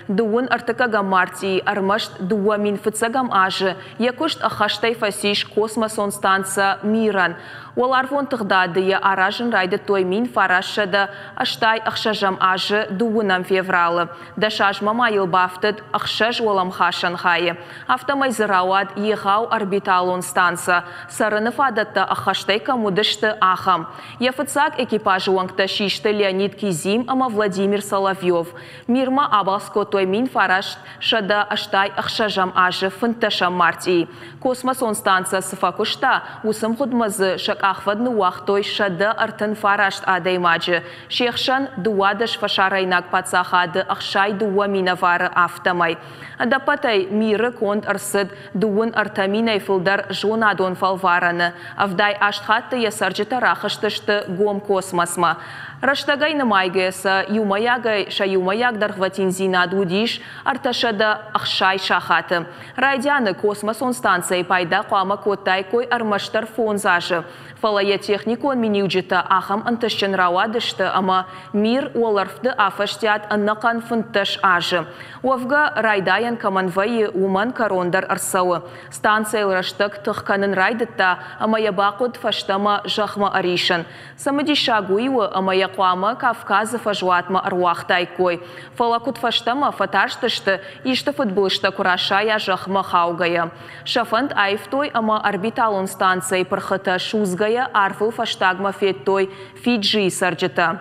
дуын артыкагам марти армашт дуа мин фыцагам ажы, якушт ахаштай фасиш космосон станция миран. Олар вонтыгдадыя аражын райды той мин фарашшада аштай ахшажам ажы дуынам февралы. Дашажма майыл бафтыд ахшаж олам хашан хайы. Автомайзырауад ехау орбиталон станция. Сарынов адатта ахаштай камудышты ахам. Ефыцак экипажы уаңкта шишты Леонид Кизим ама Владимир Соловьев. Мирма абалско той мин фарашт шада аштай ахшажам ажы фынташам марти. Космосон станция сыфакушта усым худмазы шакахвадны уахтой шада артын фарашт адаймаджы. Шехшан дуадыш фашарайнак пацахады ахшай дуа минавары автомай. Адапатай миры конт арсыд дуын артаминай фылдар жонадон фалвараны. Авдай аштхатты ясарджыта рахыштышты гом космосма. Раштагай намайгайса юмаягай ша юмаяг дархватин зина дудиш арташада ахшай шахаты. Райдяны космосон станции пайда қуама коттай кой армаштар фонзажы. Фалая техникон миниуджита ахам антышчен рауадышты, ама мир оларфды афаштят аннакан фынтыш ажы. Уавга райдаян каманвайы уман корондар арсауы. Станция раштаг тұхканын райдытта, ама ябақуд фаштама жахма аришан. Самади шагуйы ама яқуама Кавказы фажуатма аруахтай кой. Фалакуд фаштама фаташтышты, ишты футболышта курашая жахма хаугая. Шафанд айфтой ама орбиталон станция пархата шузгая арфыл фаштагма феттой Фиджи сарджыта.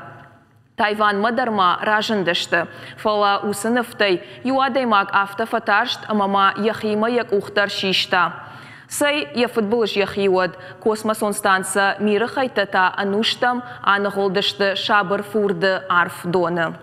Тайван мадарма ражындышты. Фала усыныфтай юадаймак автофаташт амама яхима як ухтар шишта. Сай я футболыш яхиуад космосон станция миры хайтата ануштам анығылдышты шабыр фурды арф доны.